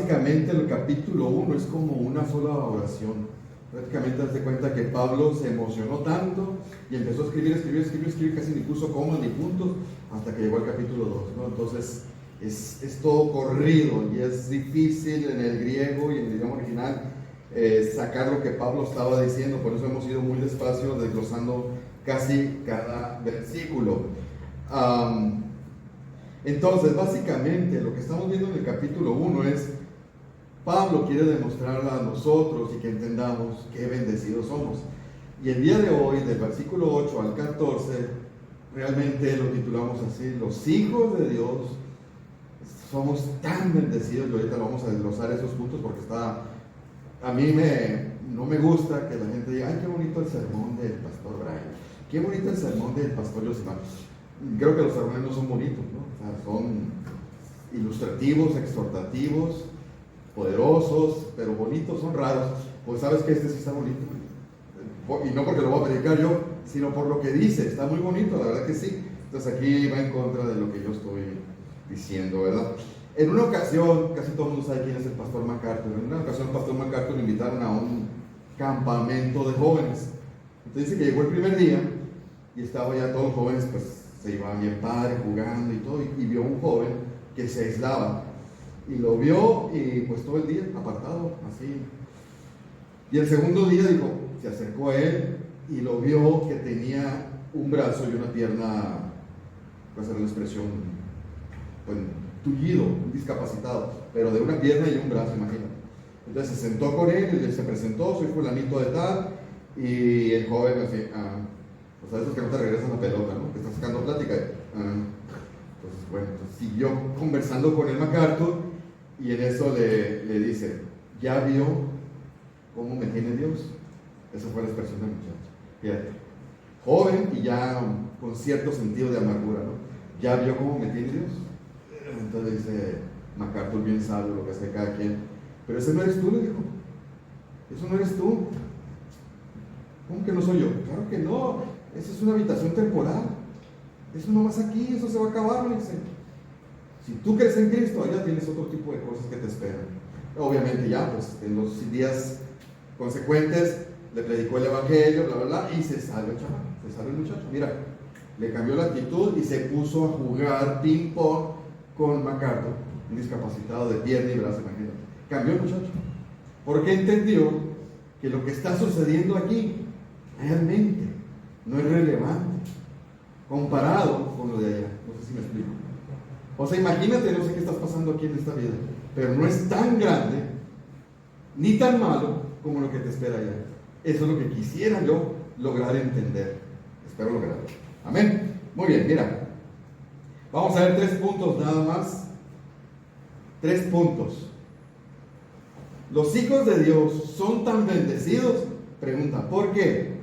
básicamente el capítulo 1 es como una sola oración. Prácticamente hazte cuenta que Pablo se emocionó tanto y empezó a escribir, casi ni puso comas ni puntos, hasta que llegó al capítulo 2, ¿no? Entonces es todo corrido y es difícil en el griego y en el idioma original sacar lo que Pablo estaba diciendo. Por eso hemos ido muy despacio desglosando casi cada versículo. Entonces básicamente lo que estamos viendo en el capítulo 1 es Pablo quiere demostrarle a nosotros y que entendamos qué bendecidos somos. Y el día de hoy, del versículo 8 al 14, realmente lo titulamos así: los hijos de Dios somos tan bendecidos. Y ahorita lo vamos a desglosar esos puntos porque a mí no me gusta que la gente diga: ay, qué bonito el sermón del pastor Brian, qué bonito el sermón del pastor Josimar. Creo que los sermones no son bonitos, ¿no? O sea, son ilustrativos, exhortativos, poderosos, pero bonitos son raros. Pues sabes que este sí está bonito, y no porque lo voy a predicar yo, sino por lo que dice. Está muy bonito, la verdad que sí. Entonces aquí va en contra de lo que yo estoy diciendo, ¿verdad? En una ocasión, casi todo el mundo sabe quién es el pastor MacArthur. En una ocasión el pastor MacArthur lo invitaron a un campamento de jóvenes. Entonces dice que llegó el primer día y estaba ya todos los jóvenes, pues se iban bien padre, jugando y todo, y vio un joven que se aislaba. Y lo vio y pues todo el día apartado, así. Y el segundo día dijo, se acercó a él y lo vio que tenía un brazo y una pierna, puede ser la expresión, pues tullido, discapacitado, pero de una pierna y un brazo, imagínate. Entonces se sentó con él y se presentó: soy fulanito de tal. Y el joven así, pues a esos que no te regresan la pelota, ¿no? Que estás sacando plática. Entonces, bueno, entonces siguió conversando con el MacArthur y en eso le dice: ¿ya vio cómo me tiene Dios? Esa fue la expresión del muchacho. Fíjate, joven y ya con cierto sentido de amargura, ¿no? ¿Ya vio cómo me tiene Dios? Entonces dice MacArthur, bien sabio, lo que hace cada quien: pero ese no eres tú, le dijo. Eso no eres tú. ¿Cómo que no soy yo? Claro que no. Esa es una habitación temporal. Eso no vas aquí, eso se va a acabar, me dice. Si tú crees en Cristo, allá tienes otro tipo de cosas que te esperan. Obviamente ya, pues en los días consecuentes le predicó el evangelio, bla, bla, bla, y se sale el chaval, se sale el muchacho. Mira, le cambió la actitud y se puso a jugar ping-pong con MacArthur, un discapacitado de pierna y brazo, imagínate. Cambió el muchacho, porque entendió que lo que está sucediendo aquí realmente no es relevante comparado con lo de allá. No sé si me explico. O sea, imagínate, no sé qué estás pasando aquí en esta vida, pero no es tan grande ni tan malo como lo que te espera allá. Eso es lo que quisiera yo lograr entender. Espero lograrlo. Amén. Muy bien, mira, vamos a ver 3 puntos nada más. 3 puntos. Los hijos de Dios son tan bendecidos. Pregunta, ¿por qué?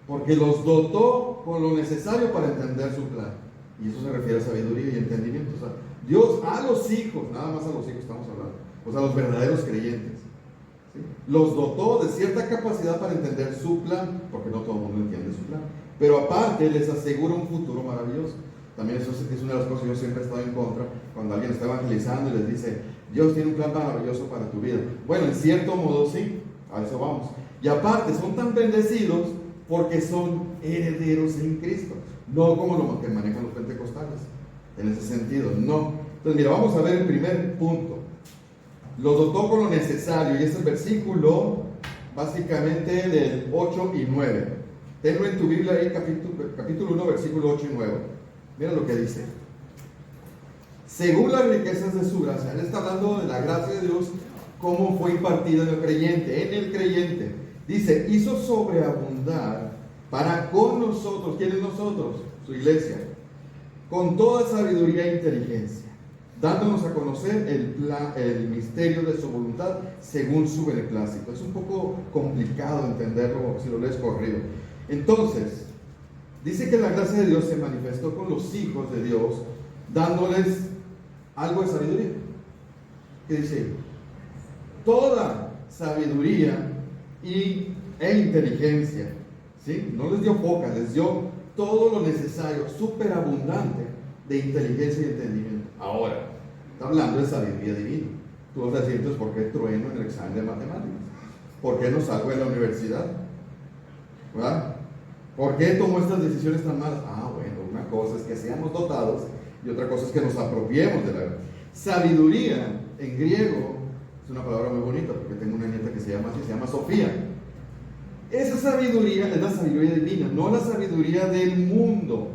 Porque los dotó con lo necesario para entender su plan. Y eso se refiere a sabiduría y entendimiento. O sea, Dios a los hijos, nada más a los hijos estamos hablando, o sea, a los verdaderos creyentes, ¿sí? Los dotó de cierta capacidad para entender su plan, porque no todo el mundo entiende su plan. Pero aparte les asegura un futuro maravilloso. También eso es una de las cosas que yo siempre he estado en contra, cuando alguien está evangelizando y les dice: Dios tiene un plan maravilloso para tu vida. Bueno, en cierto modo sí, a eso vamos. Y aparte son tan bendecidos porque son herederos en Cristo, no como lo que manejan los pentecostales, en ese sentido, no. Entonces mira, vamos a ver el primer punto. Los dotó con lo necesario, y este es el versículo básicamente del 8 y 9. Tenlo en tu Biblia ahí, capítulo 1, versículo 8 y 9. Mira lo que dice: según las riquezas de su gracia. Él está hablando de la gracia de Dios, cómo fue impartida en el creyente. En el creyente, dice, hizo sobreabundar para con nosotros. ¿Quiénes nosotros? Su iglesia. Con toda sabiduría e inteligencia, dándonos a conocer el misterio de su voluntad según su beneplácito. Es un poco complicado entenderlo si lo lees corrido. Entonces, dice que la gracia de Dios se manifestó con los hijos de Dios, dándoles algo de sabiduría. ¿Qué dice? Toda sabiduría e inteligencia, ¿sí? No les dio poca, les dio todo lo necesario, superabundante de inteligencia y entendimiento. Ahora, está hablando de sabiduría divina. Tú vas a decir, entonces, ¿por qué trueno en el examen de matemáticas? ¿Por qué no salgo de la universidad? ¿Verdad? ¿Por qué tomo estas decisiones tan malas? Bueno, una cosa es que seamos dotados y otra cosa es que nos apropiemos de la verdad. Sabiduría, en griego, es una palabra muy bonita porque tengo una nieta que se llama así, se llama Sofía. Esa sabiduría es la sabiduría divina, no la sabiduría del mundo.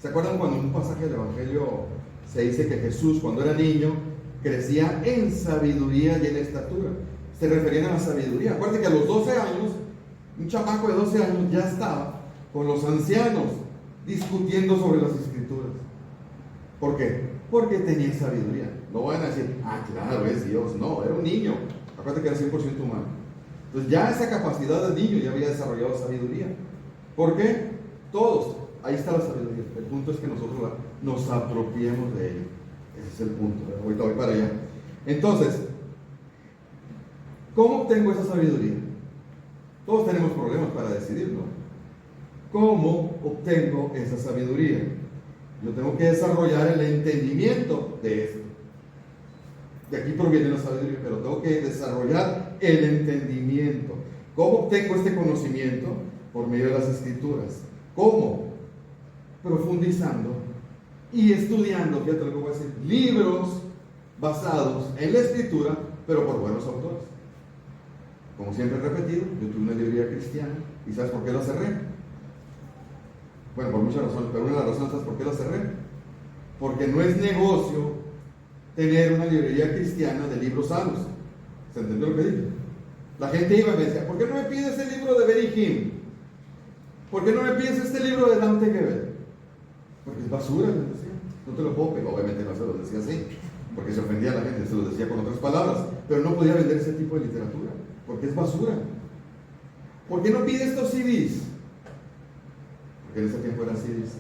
¿Se acuerdan cuando en un pasaje del Evangelio se dice que Jesús, cuando era niño, crecía en sabiduría y en estatura? Se referían a la sabiduría. Acuérdense que a los 12 años, un chamaco de 12 años ya estaba con los ancianos discutiendo sobre las escrituras. ¿Por qué? Porque tenía sabiduría. No van a decir, claro, es Dios. No, era un niño. Acuérdate que era 100% humano. Entonces ya esa capacidad de niño ya había desarrollado sabiduría. ¿Por qué? Todos. Ahí está la sabiduría. El punto es que nosotros nos apropiemos de ella. Ese es el punto. Ahorita voy para allá. Entonces, ¿cómo obtengo esa sabiduría? Todos tenemos problemas para decidir, ¿no? ¿Cómo obtengo esa sabiduría? Yo tengo que desarrollar el entendimiento de esto. De aquí proviene la sabiduría, pero tengo que desarrollar el entendimiento. ¿Cómo obtengo este conocimiento? Por medio de las escrituras. ¿Cómo? Profundizando y estudiando, fíjate lo que voy a decir, libros basados en la escritura, pero por buenos autores. Como siempre he repetido, yo tuve una librería cristiana, ¿y sabes por qué la cerré? Bueno, por muchas razones, pero una de las razones, ¿sabes por qué la cerré? Porque no es negocio tener una librería cristiana de libros sanos. ¿Se entendió lo que dije? La gente iba y me decía, ¿por qué no me pides el libro de Benny Hinn? ¿Por qué no me pides este libro de Dante Gebel? Porque es basura, les decía. No te lo puedo pedir. Obviamente no se lo decía así, porque se ofendía a la gente, se lo decía con otras palabras, pero no podía vender ese tipo de literatura, porque es basura. ¿Por qué no pide estos CDs? Porque en ese tiempo eran CDs.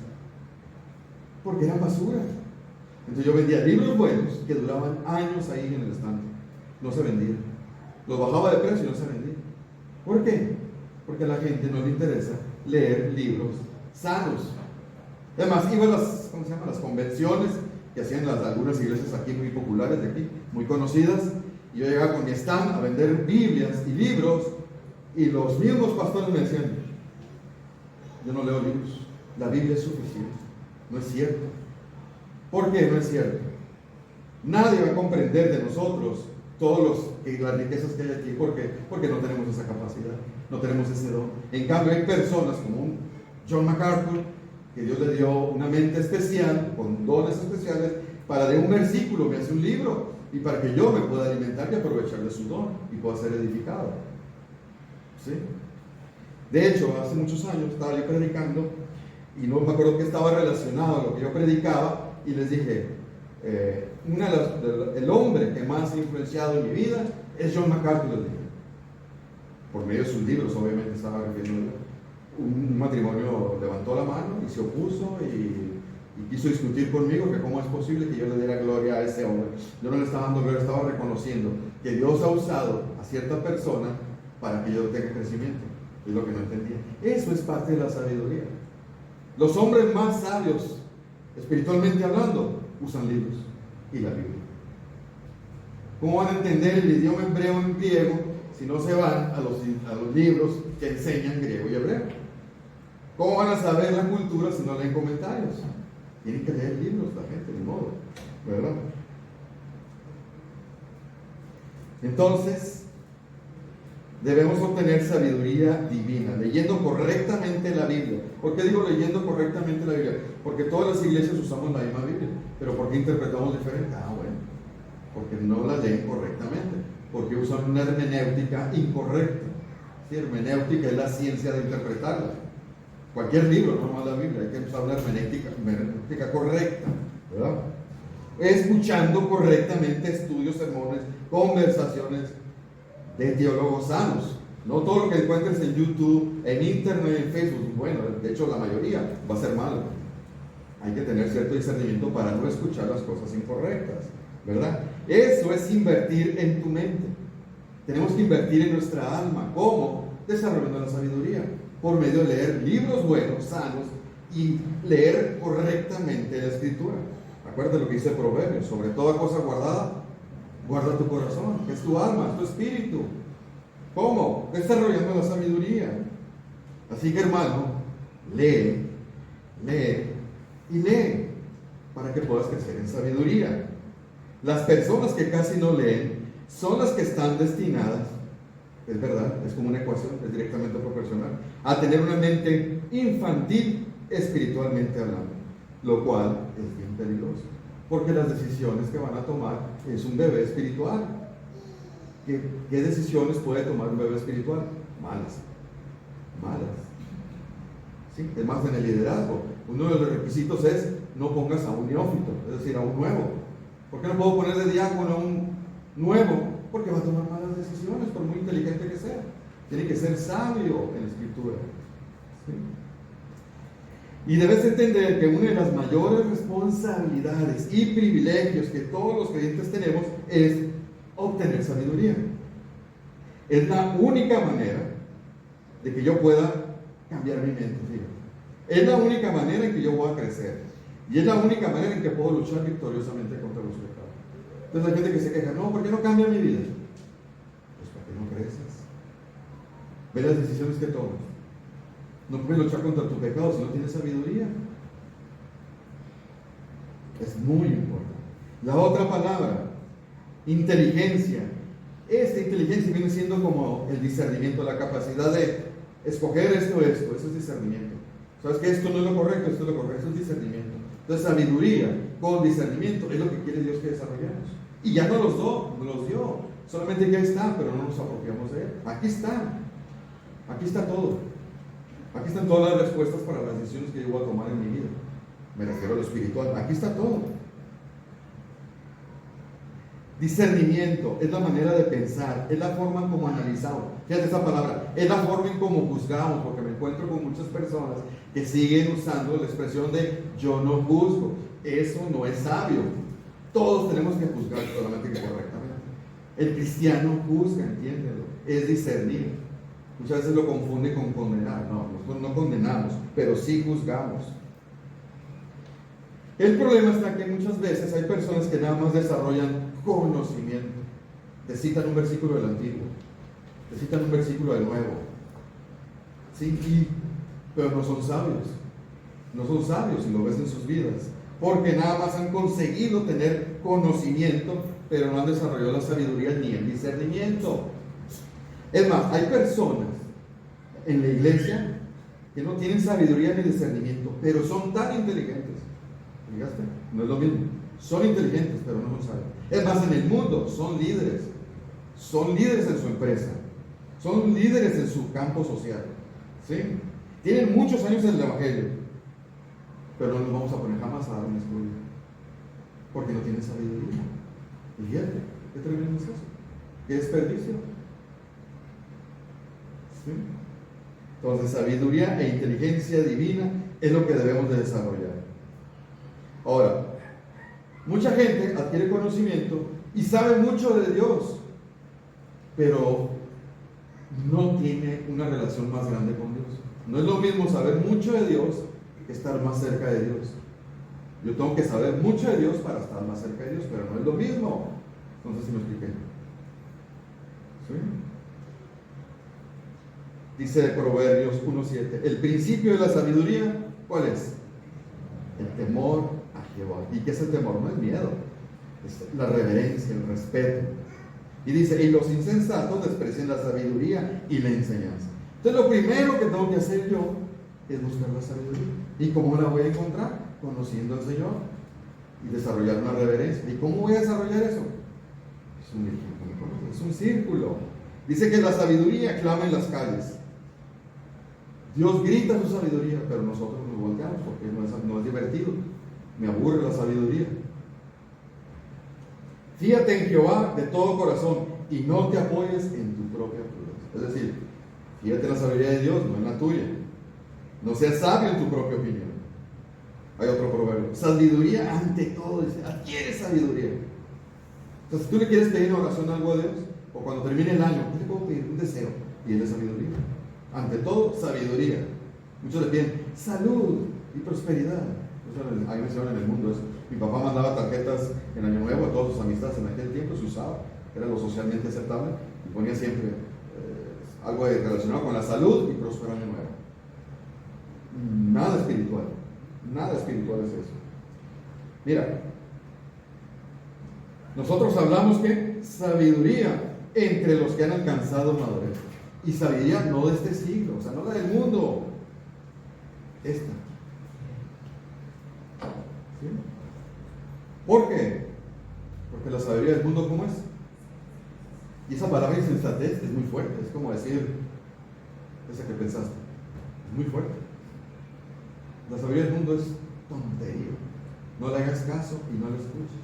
Porque eran basura. Entonces yo vendía libros buenos que duraban años ahí en el estante. No se vendían. Los bajaba de precio y no se vendían. ¿Por qué? Porque a la gente no le interesa leer libros sanos. Además, iba a las, ¿cómo se llama? Las convenciones que hacían algunas iglesias aquí muy populares de aquí, muy conocidas, y yo llegaba con mi stand a vender Biblias y libros, y los mismos pastores me decían, yo no leo libros, la Biblia es suficiente. No es cierto. ¿Por qué no es cierto? Nadie va a comprender de nosotros las riquezas que hay aquí. ¿Por qué? Porque no tenemos esa capacidad, no tenemos ese don. En cambio hay personas como un John MacArthur, que Dios le dio una mente especial, con dones especiales, para de un versículo me hace un libro, y para que yo me pueda alimentar y aprovechar de su don, y pueda ser edificado. ¿Sí? De hecho, hace muchos años estaba yo predicando, y no me acuerdo que estaba relacionado a lo que yo predicaba, y les dije, el hombre que más ha influenciado en mi vida es John MacArthur, les dije. Por medio de sus libros, obviamente estaba refiriendo. Un matrimonio levantó la mano y se opuso y quiso discutir conmigo que cómo es posible que yo le diera gloria a ese hombre. Yo no le estaba dando gloria, estaba reconociendo que Dios ha usado a cierta persona para que yo tenga crecimiento. Es lo que no entendía. Eso es parte de la sabiduría. Los hombres más sabios, espiritualmente hablando, usan libros y la Biblia. ¿Cómo van a entender el idioma hebreo en griego si no se van a los libros que enseñan griego y hebreo? ¿Cómo van a saber la cultura si no leen comentarios? Tienen que leer libros la gente, ni modo, ¿verdad? Entonces, debemos obtener sabiduría divina, leyendo correctamente la Biblia. ¿Por qué digo leyendo correctamente la Biblia? Porque todas las iglesias usamos la misma Biblia, pero ¿por qué interpretamos diferente? Bueno, porque no la leen correctamente, porque usan una hermenéutica incorrecta. ¿Sí? Hermenéutica es la ciencia de interpretarla. Cualquier libro, no más la Biblia, hay que usar una hermenéutica correcta, ¿verdad? Escuchando correctamente estudios, sermones, conversaciones de teólogos sanos. No todo lo que encuentres en YouTube, en Internet, en Facebook, bueno, de hecho la mayoría va a ser malo. Hay que tener cierto discernimiento para no escuchar las cosas incorrectas, ¿verdad? Eso es invertir en tu mente. Tenemos que invertir en nuestra alma. ¿Cómo? Desarrollando la sabiduría, por medio de leer libros buenos, sanos, y leer correctamente la Escritura. Acuérdate lo que dice Proverbios: sobre toda cosa guardada, Guarda tu corazón, que es tu alma, es tu espíritu. ¿Cómo? Desarrollando la sabiduría. Así que, hermano, lee, lee y lee para que puedas crecer en sabiduría. Las personas que casi no leen son las que están destinadas, es verdad, es como una ecuación, es directamente proporcional, a tener una mente infantil espiritualmente hablando, lo cual es bien peligroso, porque las decisiones que van a tomar es un bebé espiritual. ¿Qué decisiones puede tomar un bebé espiritual? Malas. ¿Sí? Es más, en el liderazgo, uno de los requisitos es no pongas a un neófito, es decir, a un nuevo. ¿Por qué no puedo poner de diácono a un nuevo? Porque va a tomar malas decisiones, por muy inteligente que sea. Tiene que ser sabio en la escritura. ¿Sí? Y debes entender que una de las mayores responsabilidades y privilegios que todos los creyentes tenemos es obtener sabiduría. Es la única manera de que yo pueda cambiar mi mente. Fíjate. Es la única manera en que yo voy a crecer. Y es la única manera en que puedo luchar victoriosamente contra los pecados. Entonces hay gente que se queja, no, ¿por qué no cambia mi vida? Pues para que no creces. Ve las decisiones que tomas. No puedes luchar contra tu pecado si no tienes sabiduría. Es muy importante. La otra palabra, inteligencia. Esta inteligencia viene siendo como el discernimiento, la capacidad de escoger eso es discernimiento. ¿Sabes que esto no es lo correcto? Esto es lo correcto, es discernimiento. Entonces, sabiduría con discernimiento es lo que quiere Dios que desarrollemos. Y ya nos los dio. Solamente ya está, pero no nos apropiamos de él. Aquí está. Aquí está todo. Aquí están todas las respuestas para las decisiones que yo voy a tomar en mi vida. Me refiero a lo espiritual. Aquí está todo. Discernimiento es la manera de pensar, es la forma en cómo analizamos. Fíjate esa palabra, es la forma en cómo juzgamos, porque me encuentro con muchas personas que siguen usando la expresión de yo no juzgo. Eso no es sabio. Todos tenemos que juzgar solamente que correctamente. El cristiano juzga, entiéndelo, es discernir. Muchas veces lo confunde con condenar. No, nosotros no condenamos, pero sí juzgamos. El problema está que muchas veces hay personas que nada más desarrollan conocimiento. Te citan un versículo del Antiguo, te citan un versículo del Nuevo, ¿sí? Pero no son sabios. No son sabios si lo ves en sus vidas, porque nada más han conseguido tener conocimiento, pero no han desarrollado la sabiduría ni el discernimiento. Es más, hay personas en la iglesia que no tienen sabiduría ni discernimiento, pero son tan inteligentes. ¿Fijaste? No es lo mismo. Son inteligentes, pero no lo saben. Es más, en el mundo son líderes. Son líderes en su empresa. Son líderes en su campo social. ¿Sí? Tienen muchos años en el evangelio, pero no los vamos a poner jamás a dar un estudio, porque no tienen sabiduría. Y fíjate, qué tremendo es eso. Qué desperdicio. ¿Sí? Entonces, sabiduría e inteligencia divina es lo que debemos de desarrollar. Ahora, mucha gente adquiere conocimiento y sabe mucho de Dios, pero no tiene una relación más grande con Dios. No es lo mismo saber mucho de Dios que estar más cerca de Dios. Yo tengo que saber mucho de Dios para estar más cerca de Dios, pero no es lo mismo. No sé si me expliqué. ¿Sí? Dice Proverbios 1:7, el principio de la sabiduría, ¿cuál es? El temor a Jehová. ¿Y qué es el temor? No es miedo, es la reverencia, el respeto. Y dice, y los insensatos desprecian la sabiduría y la enseñanza. Entonces lo primero que tengo que hacer yo es buscar la sabiduría. ¿Y cómo la voy a encontrar? Conociendo al Señor y desarrollar una reverencia. ¿Y cómo voy a desarrollar eso? Es un círculo. Dice que la sabiduría clama en las calles. Dios grita su sabiduría, pero nosotros nos volteamos porque no es divertido. Me aburre la sabiduría. Fíjate en Jehová de todo corazón y no te apoyes en tu propia prudencia. Es decir, fíjate en la sabiduría de Dios, no en la tuya. No seas sabio en tu propia opinión. Hay otro proverbio. Sabiduría ante todo. Dice, adquiere sabiduría. Entonces, si tú le quieres pedir en oración algo a Dios, o cuando termine el año, ¿qué le puedo pedir? Un deseo. Pídele sabiduría. Ante todo, sabiduría. Muchos le piden salud y prosperidad. Ahí mencionan en el mundo eso. Mi papá mandaba tarjetas en Año Nuevo a todas sus amistades. En aquel tiempo se usaba, era lo socialmente aceptable, y ponía siempre algo relacionado con la salud y próspero Año Nuevo. Nada espiritual es eso. Mira, nosotros hablamos que sabiduría entre los que han alcanzado madurez. Y sabiduría no de este siglo, o sea, no la del mundo. Esta. ¿Sí? ¿Por qué? Porque la sabiduría del mundo, ¿cómo es? Y esa palabra insensatez es muy fuerte, es como decir, esa que pensaste, es muy fuerte. La sabiduría del mundo es tontería. No le hagas caso y no le escuches.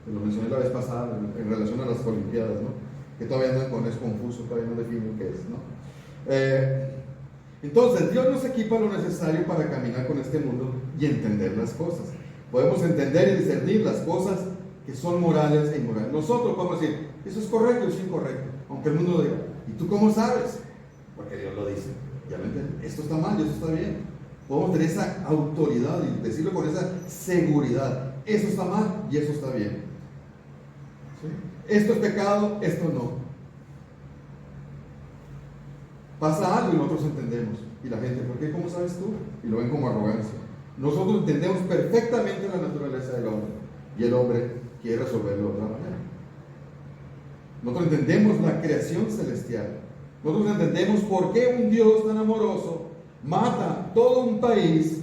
Te lo mencioné la vez pasada en relación a las Olimpiadas, ¿no? Que todavía andan con eso confuso, todavía no definen qué es, ¿no? Entonces, Dios nos equipa lo necesario para caminar con este mundo y entender las cosas. Podemos entender y discernir las cosas que son morales e inmorales. Nosotros podemos decir, eso es correcto, eso es incorrecto, aunque el mundo lo diga. ¿Y tú cómo sabes? Porque Dios lo dice. Ya lo entiendes. Esto está mal y esto está bien. Podemos tener esa autoridad y decirlo con esa seguridad. Eso está mal y eso está bien. ¿Sí? Esto es pecado, esto no. Pasa algo y nosotros entendemos. Y la gente, ¿por qué? ¿Cómo sabes tú? Y lo ven como arrogancia. Nosotros entendemos perfectamente la naturaleza del hombre. Y el hombre quiere resolverlo de otra manera. Nosotros entendemos la creación celestial. Nosotros entendemos por qué un Dios tan amoroso mata todo un país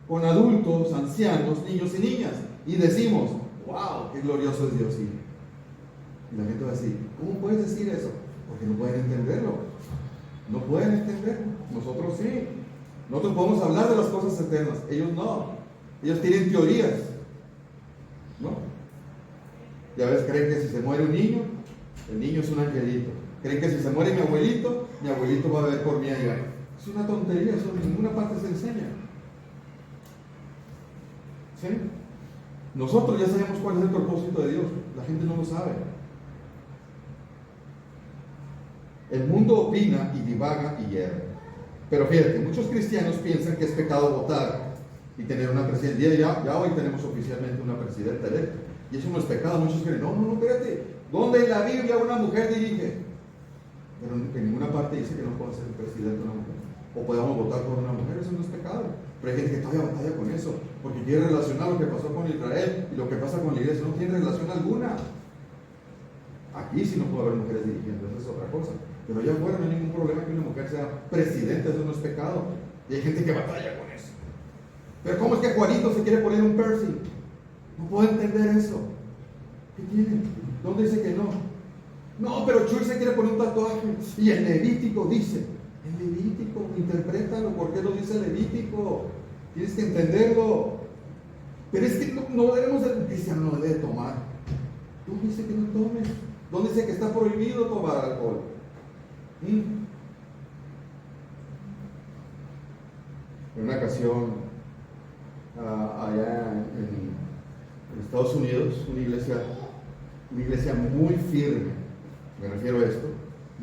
con adultos, ancianos, niños y niñas. Y decimos, wow, qué glorioso es Dios. Y la gente va a decir, ¿cómo puedes decir eso? Porque no pueden entenderlo. No pueden entenderlo. Nosotros sí. Nosotros podemos hablar de las cosas eternas. Ellos no. Ellos tienen teorías. ¿No? Ya ves, creen que si se muere un niño, el niño es un angelito. Creen que si se muere mi abuelito va a ver por mí allá. Es una tontería, eso en ninguna parte se enseña. ¿Sí? Nosotros ya sabemos cuál es el propósito de Dios. La gente no lo sabe. El mundo opina y divaga y hierve. Pero fíjate, muchos cristianos piensan que es pecado votar y tener una presidenta. Ya hoy tenemos oficialmente una presidenta electa. Y eso no es pecado. Muchos creen, no, espérate. ¿Dónde en la Biblia una mujer dirige? Pero en ninguna parte dice que no puede ser presidente una mujer. O podamos votar por una mujer, eso no es pecado. Pero hay gente que todavía batalla con eso, porque quiere relacionar lo que pasó con Israel y lo que pasa con la iglesia. No tiene relación alguna. Aquí sí no puede haber mujeres dirigiendo, eso es otra cosa. Pero allá afuera no hay ningún problema que una mujer sea presidenta, eso no es pecado. Y hay gente que batalla con eso. Pero ¿cómo es que Juanito se quiere poner un piercing? No puedo entender eso. ¿Qué tiene? ¿Dónde dice que no? No, pero Chuy se quiere poner un tatuaje. Y el Levítico dice. El Levítico, interprétalo. ¿Por qué lo dice el Levítico? Tienes que entenderlo. Pero es que no debemos, el cristiano no debe tomar. ¿Dónde dice que no tomes? ¿Dónde dice que está prohibido tomar alcohol? En una ocasión, allá en Estados Unidos, una iglesia muy firme, me refiero a esto,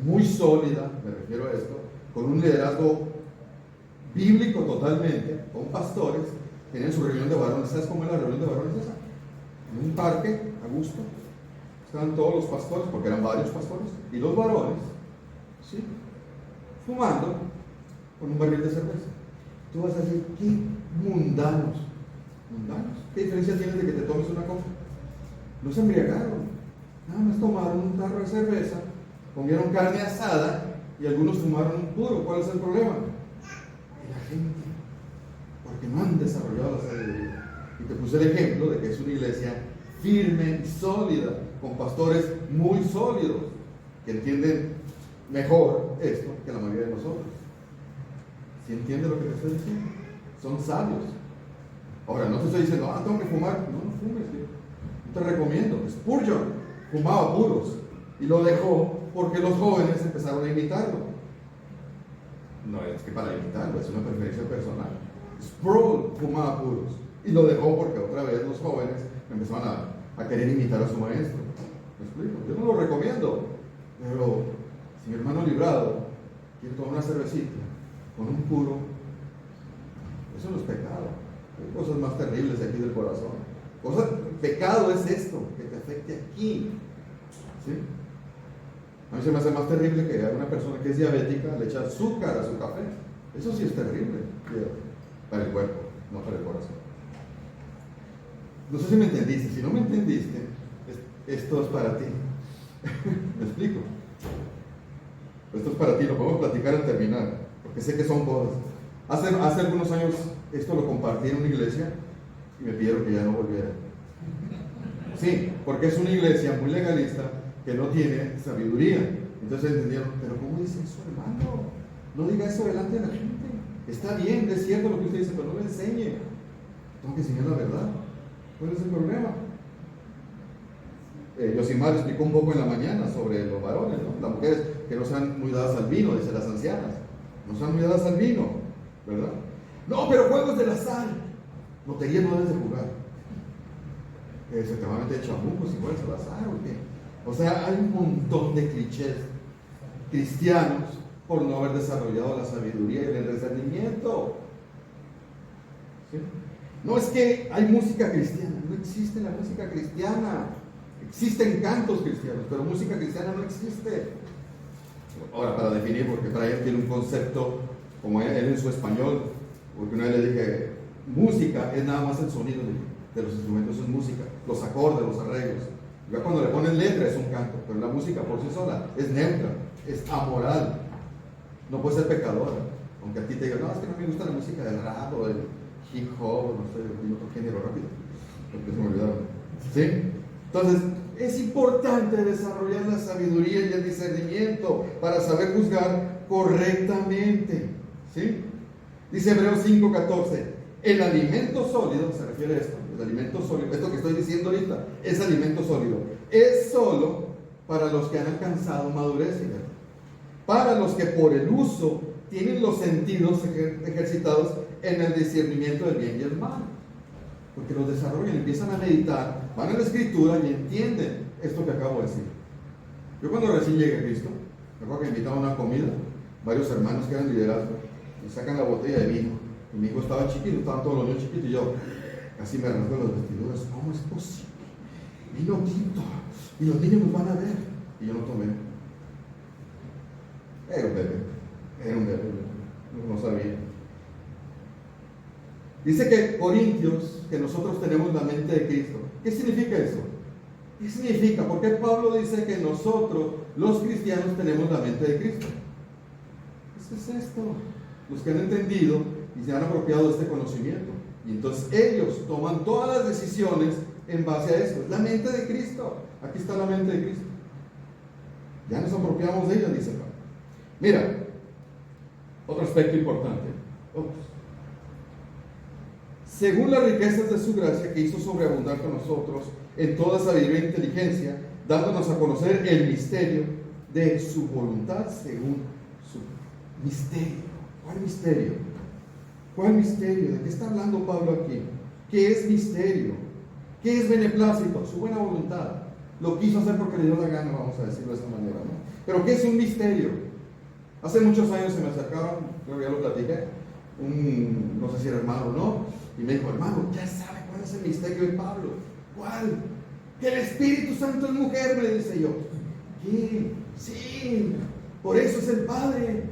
muy sólida, me refiero a esto, con un liderazgo bíblico totalmente, con pastores, tenían su reunión de varones. ¿Sabes cómo es la reunión de varones esa? En un parque, a gusto, estaban todos los pastores, porque eran varios pastores, y los varones, ¿sí? Fumando con un barril de cerveza. Tú vas a decir, qué mundanos. ¿Mundanos? ¿Qué diferencia tienes de que te tomes una copa? No se embriagaron, nada más tomaron un tarro de cerveza, comieron carne asada y algunos fumaron un puro. ¿Cuál es el problema? La gente, porque no han desarrollado la sabiduría. Y te puse el ejemplo de que es una iglesia firme y sólida, con pastores muy sólidos, que entienden mejor esto que la mayoría de nosotros. ¿Sí entiende lo que te estoy diciendo? Son sabios. Ahora, no te estoy diciendo, tengo que fumar. No fumes, tío. No te recomiendo. Spurgeon fumaba puros y lo dejó porque los jóvenes empezaron a imitarlo. No es que para imitarlo, es una preferencia personal. Sproul fumaba puros y lo dejó porque otra vez los jóvenes empezaron a querer imitar a su maestro. ¿Me explico? Yo no lo recomiendo, pero si mi hermano librado quiere tomar una cervecita con un puro, eso no es pecado. Hay cosas más terribles de aquí del corazón. Pecado es esto, que te afecte aquí. ¿Sí? A mí se me hace más terrible que a una persona que es diabética le echa azúcar a su café. Eso sí es terrible, para el cuerpo, no para el corazón. No sé si me entendiste. Si no me entendiste, esto es para ti. ¿Me explico? Esto es para ti, lo podemos platicar al terminar, porque sé que son cosas. Hace algunos años esto lo compartí en una iglesia y me pidieron que ya no volviera. Sí, porque es una iglesia muy legalista que no tiene sabiduría. Entonces entendieron, pero ¿cómo dice eso, hermano? No diga eso delante de la gente. Está bien, es cierto lo que usted dice, pero no le enseñe. Tengo que enseñar la verdad. ¿Cuál es el problema? Yosimar explicó un poco en la mañana sobre los varones, ¿no? Las mujeres que no sean muy dadas al vino, dice las ancianas. No sean muy dadas al vino, ¿verdad? No, pero juegos del azar. Lotería no debes de jugar. Se te van a meter chamucos si juegas al azar o qué. O sea, hay un montón de clichés cristianos por no haber desarrollado la sabiduría y el discernimiento. ¿Sí? No es que hay música cristiana, no existe la música cristiana. Existen cantos cristianos, pero música cristiana no existe. Ahora, para definir, porque Brian tiene un concepto, como él en su español, porque una vez le dije, música es nada más el sonido de los instrumentos, es música, los acordes, los arreglos. Ya cuando le ponen letra es un canto, pero la música por sí sola es neutra, es amoral, no puede ser pecadora. Aunque a ti te digan, no, es que no me gusta la música del rap o del hip hop, no sé, de otro género rápido, porque se me olvidaron. ¿Sí? Entonces, es importante desarrollar la sabiduría y el discernimiento para saber juzgar correctamente. ¿Sí? Dice Hebreos 5:14, el alimento sólido, se refiere a esto, el alimento sólido, esto que estoy diciendo ahorita, es alimento sólido, es solo para los que han alcanzado madurez, ¿verdad? Para los que por el uso tienen los sentidos ejercitados en el discernimiento del bien y el mal. Porque los desarrollan, empiezan a meditar, van a la escritura y entienden esto que acabo de decir. Yo cuando recién llegué a Cristo, me acuerdo que me invitaban a una comida, varios hermanos que eran liderazgo, y sacan la botella de vino. Y mi hijo estaba chiquito, estaban todos los niños chiquitos, y yo casi me rasgo los vestiduras. ¿Cómo es posible? Vino tinto, y los niños nos van a ver. Y yo no tomé. Era un bebé, no sabía. Dice que Corintios, que nosotros tenemos la mente de Cristo. ¿Qué significa eso? ¿Qué significa? ¿Por qué Pablo dice que nosotros, los cristianos, tenemos la mente de Cristo? ¿Qué es esto? Los que han entendido y se han apropiado de este conocimiento. Y entonces ellos toman todas las decisiones en base a esto. Es la mente de Cristo. Aquí está la mente de Cristo. Ya nos apropiamos de ella, dice Pablo. Mira, otro aspecto importante. Según las riquezas de su gracia, que hizo sobreabundar con nosotros en toda sabiduría e inteligencia, dándonos a conocer el misterio de su voluntad según su misterio. ¿Cuál misterio? ¿Cuál misterio? ¿De qué está hablando Pablo aquí? ¿Qué es misterio? ¿Qué es beneplácito? Su buena voluntad. Lo quiso hacer porque le dio la gana, vamos a decirlo de esta manera, ¿no? Pero ¿qué es un misterio? Hace muchos años se me acercaron, creo que ya lo platiqué, no sé si era hermano o no, y me dijo, hermano, ya sabe cuál es el misterio de Pablo. ¿Cuál? Que el Espíritu Santo es mujer, me dice yo. ¿Qué? Sí, por eso es el Padre,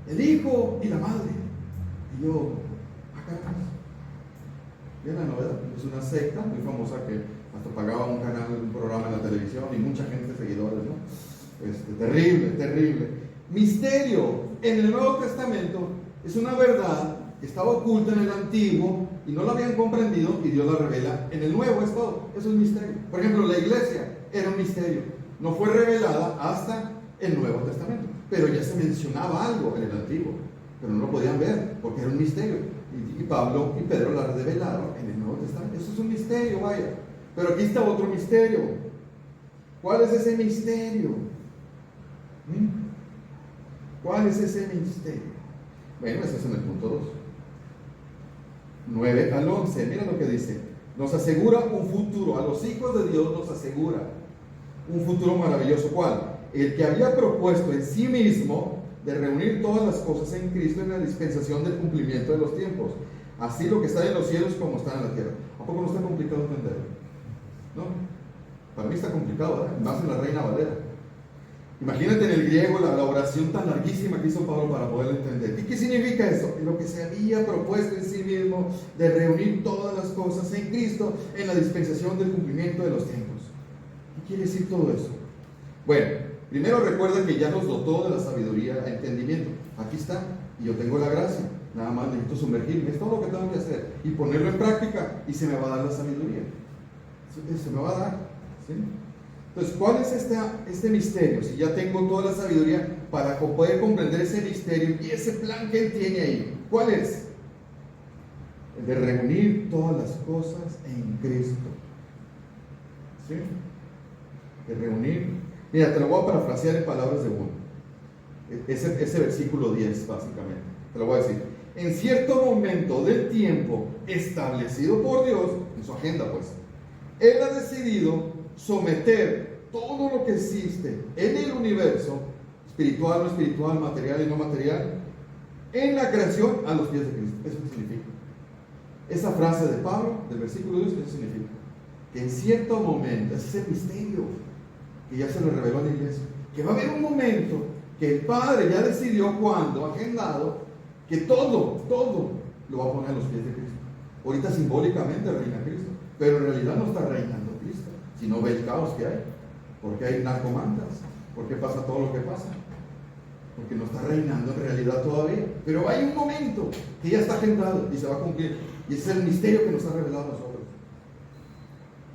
el Hijo y la Madre. Y yo, acá, ¿ven la novedad? Es una secta muy famosa que hasta pagaba un canal, un programa en la televisión y mucha gente, seguidores, ¿no? Terrible, terrible. Misterio en el Nuevo Testamento es una verdad que estaba oculta en el Antiguo y no la habían comprendido y Dios la revela en el Nuevo, es todo. Eso es misterio. Por ejemplo, la iglesia era un misterio. No fue revelada hasta el Nuevo Testamento, pero ya se mencionaba algo en el Antiguo, pero no lo podían ver porque era un misterio. Y Pablo y Pedro la revelaron en el Nuevo Testamento. Eso es un misterio, vaya. Pero aquí está otro misterio. ¿Cuál es ese misterio? ¿Cuál es ese misterio? Bueno, ese es en el punto 2. 9 al 11, mira lo que dice. Nos asegura un futuro, a los hijos de Dios nos asegura un futuro maravilloso. ¿Cuál? El que había propuesto en sí mismo de reunir todas las cosas en Cristo en la dispensación del cumplimiento de los tiempos, así lo que está en los cielos como está en la tierra. ¿A poco no está complicado entenderlo? No, para mí está complicado, ¿verdad? Más en la Reina Valera. Imagínate en el griego la oración tan larguísima que hizo Pablo para poder entender. ¿Y qué significa eso? Lo que se había propuesto en sí mismo de reunir todas las cosas en Cristo en la dispensación del cumplimiento de los tiempos. ¿Qué quiere decir todo eso? Bueno, primero recuerda que ya nos dotó de la sabiduría e entendimiento. Aquí está, y yo tengo la gracia. Nada más necesito sumergirme, es todo lo que tengo que hacer y ponerlo en práctica y se me va a dar la sabiduría. Se me va a dar, ¿sí? Entonces, ¿cuál es este misterio? Si ya tengo toda la sabiduría para poder comprender ese misterio y ese plan que Él tiene ahí, ¿cuál es? El de reunir todas las cosas en Cristo. ¿Sí? De reunir. Mira, te lo voy a parafrasear en palabras de uno. Ese versículo 10, básicamente. Te lo voy a decir. En cierto momento del tiempo establecido por Dios, en su agenda, pues, Él ha decidido someter todo lo que existe en el universo, espiritual, no espiritual, material y no material, en la creación a los pies de Cristo. ¿Eso qué significa? Esa frase de Pablo, del versículo 10, ¿qué significa? Que en cierto momento, ese es el misterio que ya se le reveló a la iglesia, que va a haber un momento que el Padre ya decidió cuándo, agendado, que todo lo va a poner a los pies de Cristo. Ahorita simbólicamente reina Cristo, pero en realidad no está reinando Cristo, sino ve el caos que hay, porque hay narcomantas, porque pasa todo lo que pasa, porque no está reinando en realidad todavía, pero hay un momento que ya está agendado y se va a cumplir, y ese es el misterio que nos ha revelado a nosotros.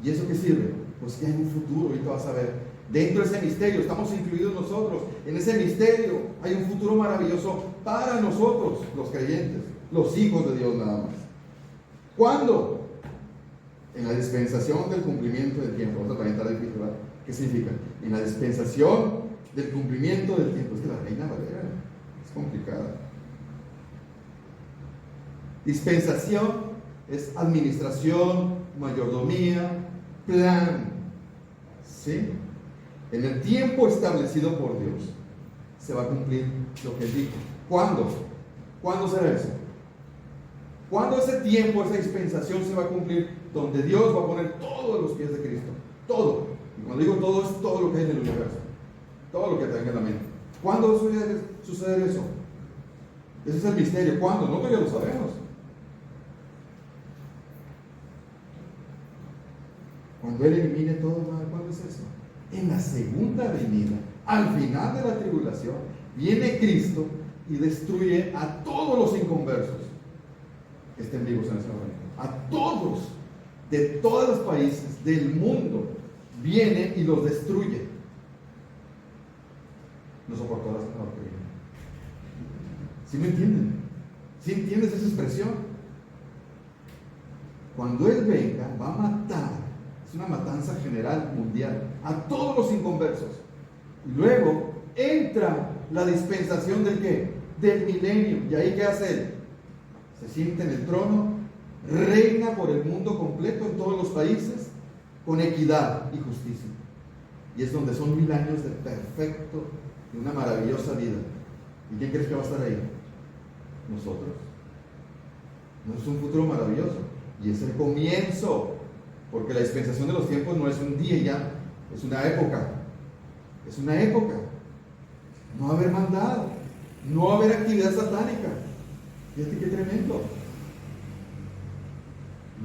¿Y eso qué sirve? Pues que hay un futuro, ahorita vas a ver. Dentro de ese misterio estamos incluidos nosotros. En ese misterio hay un futuro maravilloso para nosotros, los creyentes, los hijos de Dios nada más. ¿Cuándo? En la dispensación del cumplimiento del tiempo. Vamos a calentar el titular. ¿Qué significa? En la dispensación del cumplimiento del tiempo. Es que la Reina Valera es complicada. Dispensación es administración, mayordomía, plan. ¿Sí? En el tiempo establecido por Dios se va a cumplir lo que Él dijo. ¿Cuándo? ¿Cuándo será eso? ¿Cuándo ese tiempo, esa dispensación se va a cumplir? Donde Dios va a poner todo a los pies de Cristo. Todo. Y cuando digo todo, es todo lo que hay en el universo. Todo lo que tenga en la mente. ¿Cuándo sucede eso? Ese es el misterio. ¿Cuándo? No, pero ya lo sabemos. Cuando Él elimine todo mal. ¿Cuándo es eso? En la segunda venida, al final de la tribulación, viene Cristo y destruye a todos los inconversos que estén vivos en ese momento. A todos, de todos los países del mundo, viene y los destruye. No soportó la doctrina. ¿Sí me entienden? ¿Sí entiendes esa expresión? Cuando Él venga, va a matar. Es una matanza general mundial a todos los inconversos. Y luego entra la dispensación del ¿qué? Del milenio. ¿Y ahí qué hace Él? Se sienta en el trono, reina por el mundo completo en todos los países con equidad y justicia. Y es donde son 1000 años de perfecto, de una maravillosa vida. ¿Y quién crees que va a estar ahí? Nosotros. No es un futuro maravilloso. Y es el comienzo. Porque la dispensación de los tiempos no es un día ya, es una época. Es una época. No va a haber maldad, no va a haber actividad satánica. Fíjate qué tremendo.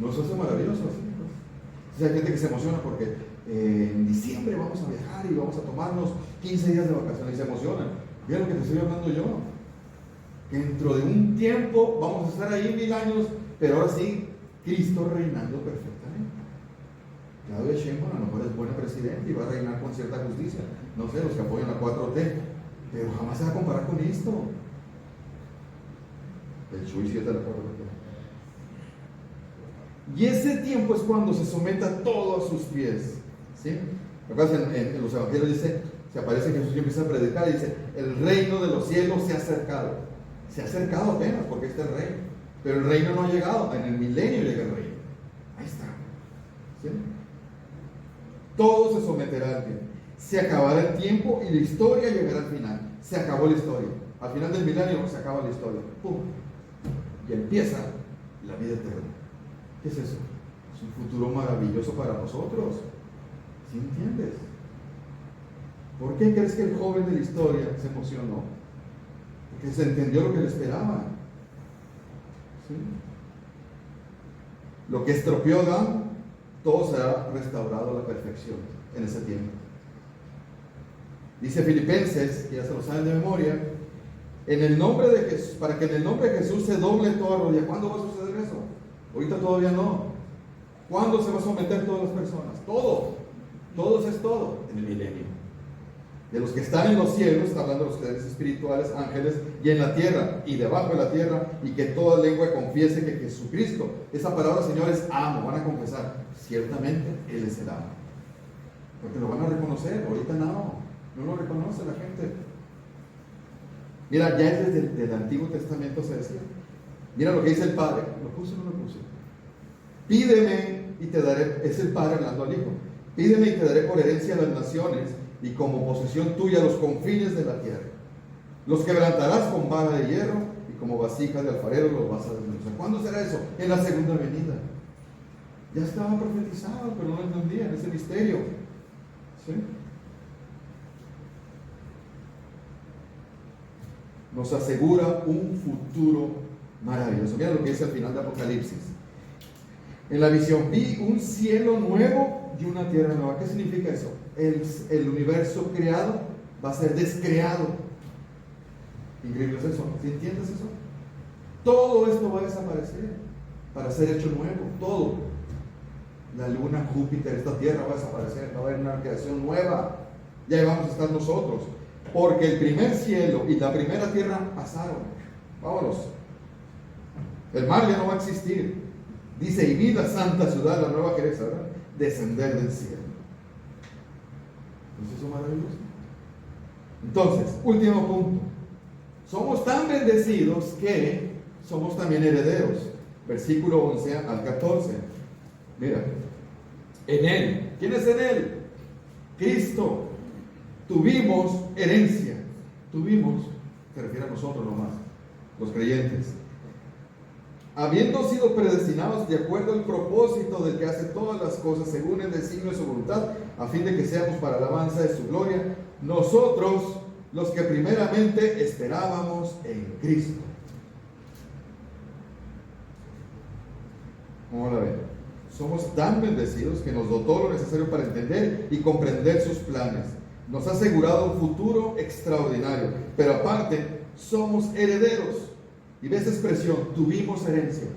¿No eso es maravilloso? ¿Sí? Hay gente que se emociona porque en diciembre vamos a viajar y vamos a tomarnos 15 días de vacaciones y se emocionan. Mira lo que te estoy hablando yo. Que dentro de un tiempo vamos a estar ahí 1000 años, pero ahora sí, Cristo reinando perfectamente. Claudia Sheinbaum a lo mejor es buena presidenta y va a reinar con cierta justicia. No sé, los que apoyan la 4T, pero jamás se va a comparar con esto. El Chuy 7 de la 4T. Y ese tiempo es cuando se someta todo a sus pies. ¿Sí? En los evangelios dice, se aparece Jesús y empieza a predicar y dice, el reino de los cielos se ha acercado. Se ha acercado apenas porque este es el reino. Pero el reino no ha llegado, en el milenio llega el reino. Ahí está. ¿Sí? Todo se someterá al tiempo. Se acabará el tiempo y la historia llegará al final. Se acabó la historia. Al final del milenio se acaba la historia. ¡Pum! Y empieza la vida eterna. ¿Qué es eso? Es un futuro maravilloso para nosotros. ¿Sí entiendes? ¿Por qué crees que el joven de la historia se emocionó? Porque se entendió lo que le esperaba. ¿Sí? Lo que estropeó Adán, todo será restaurado a la perfección en ese tiempo. Dice Filipenses, que ya se lo saben de memoria, en el nombre de Jesús, para que en el nombre de Jesús se doble toda rodilla. ¿Cuándo va a suceder eso? Ahorita todavía no. ¿Cuándo se va a someter todas las personas? Todos es todo en el milenio. De los que están en los cielos, está hablando de los seres espirituales, ángeles, y en la tierra, y debajo de la tierra, y que toda lengua confiese que Jesucristo, esa palabra, señores, amo, van a confesar, ciertamente Él es el amo. Porque lo van a reconocer, ahorita no lo reconoce la gente. Mira, ya es desde el Antiguo Testamento se decía. Mira lo que dice el Padre, ¿lo puse o no lo puse? Pídeme y te daré, es el Padre hablando al Hijo, pídeme y te daré por herencia a las naciones, y como posesión tuya los confines de la tierra. Los quebrantarás con vara de hierro, y como vasijas de alfarero los vas a desmenuzar. ¿Cuándo será eso? En la segunda venida. Ya estaba profetizado, pero no lo entendían, ese misterio. ¿Sí? Nos asegura un futuro maravilloso. Mira lo que dice al final de Apocalipsis. En la visión vi un cielo nuevo y una tierra nueva. ¿Qué significa eso? El universo creado va a ser descreado. Increíble es eso, ¿sí entiendes eso? Todo esto va a desaparecer para ser hecho nuevo, todo. La luna, Júpiter, esta tierra va a desaparecer, va a haber una creación nueva. Y ahí vamos a estar nosotros. Porque el primer cielo y la primera tierra pasaron. Vámonos. El mar ya no va a existir. Dice, y vi la santa ciudad, la nueva Jerusalén, descender del cielo. ¿No es eso maravilloso? Entonces, último punto. Somos tan bendecidos que somos también herederos. Versículo 11 al 14. Mira, en Él. ¿Quién es en Él? Cristo. Tuvimos herencia. Tuvimos, se refiere a nosotros nomás, los creyentes. Habiendo sido predestinados de acuerdo al propósito del que hace todas las cosas según el designio de su voluntad, a fin de que seamos para la alabanza de su gloria, nosotros, los que primeramente esperábamos en Cristo. ¿Cómo la ven? Somos tan bendecidos que nos dotó lo necesario para entender y comprender sus planes. Nos ha asegurado un futuro extraordinario, pero aparte somos herederos. Y ves esa expresión, tuvimos herencia.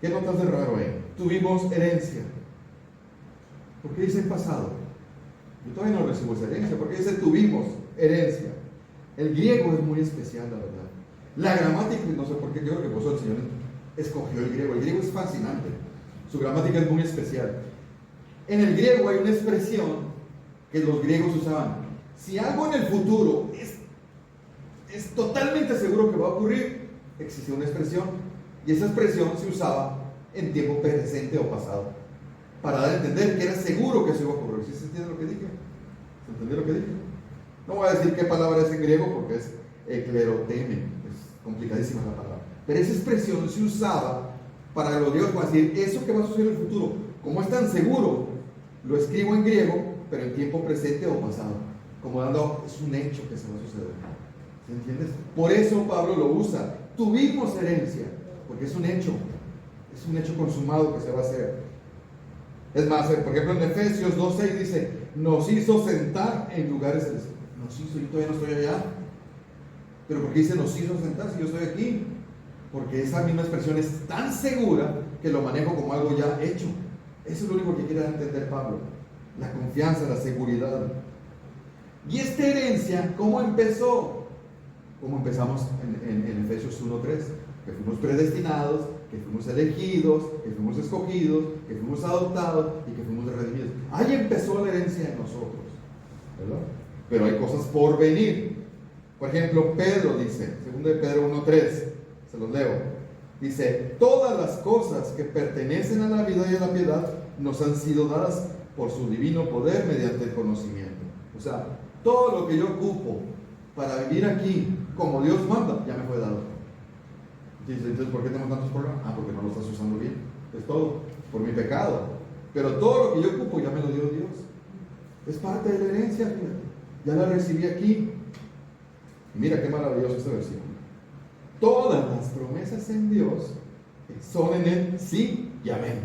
¿Qué notas de raro ahí? Tuvimos herencia. ¿Por qué dice en pasado? Yo todavía no recibo esa herencia. ¿Por qué dice tuvimos herencia? El griego es muy especial, la verdad. La gramática, no sé por qué, yo creo que por eso el Señor escogió el griego. El griego es fascinante. Su gramática es muy especial. En el griego hay una expresión que los griegos usaban. Si algo en el futuro es totalmente seguro que va a ocurrir, existe una expresión, y esa expresión se usaba en tiempo presente o pasado para dar a entender que era seguro que eso iba a ocurrir. ¿Sí se entiende lo que dije? ¿Se entendió lo que dije? No voy a decir qué palabra es en griego porque es ekleroteme, es complicadísima la palabra, pero esa expresión se usaba para los griegos para decir eso que va a suceder en el futuro. Como es tan seguro, lo escribo en griego, pero en tiempo presente o pasado, como dando, es un hecho que se va a suceder. ¿Sí entiendes? Por eso Pablo lo usa. Tuvimos herencia, porque es un hecho consumado que se va a hacer. Es más, por ejemplo en Efesios 2:6 dice, nos hizo sentar en lugares celestiales. Nos hizo, yo todavía no estoy allá. Pero ¿por qué dice nos hizo sentar si yo estoy aquí? Porque esa misma expresión es tan segura que lo manejo como algo ya hecho. Eso es lo único que quiere dar a entender Pablo. La confianza, la seguridad. Y esta herencia, ¿cómo empezó? Como empezamos en Efesios 1:3, que fuimos predestinados, que fuimos elegidos, que fuimos escogidos, que fuimos adoptados y que fuimos redimidos. Ahí empezó la herencia en nosotros, ¿verdad? Pero hay cosas por venir. Por ejemplo, Pedro dice, 2 de Pedro 1:3, se los leo, dice, todas las cosas que pertenecen a la vida y a la piedad nos han sido dadas por su divino poder mediante el conocimiento. O sea, todo lo que yo ocupo para vivir aquí como Dios manda, ya me fue dado. Dice, entonces, ¿por qué tenemos tantos problemas? Ah, porque no lo estás usando bien. Es todo, por mi pecado. Pero todo lo que yo ocupo ya me lo dio Dios. Es parte de la herencia, fíjate. Ya la recibí aquí. Y mira qué maravilloso este versículo. Todas las promesas en Dios son en Él sí y amén.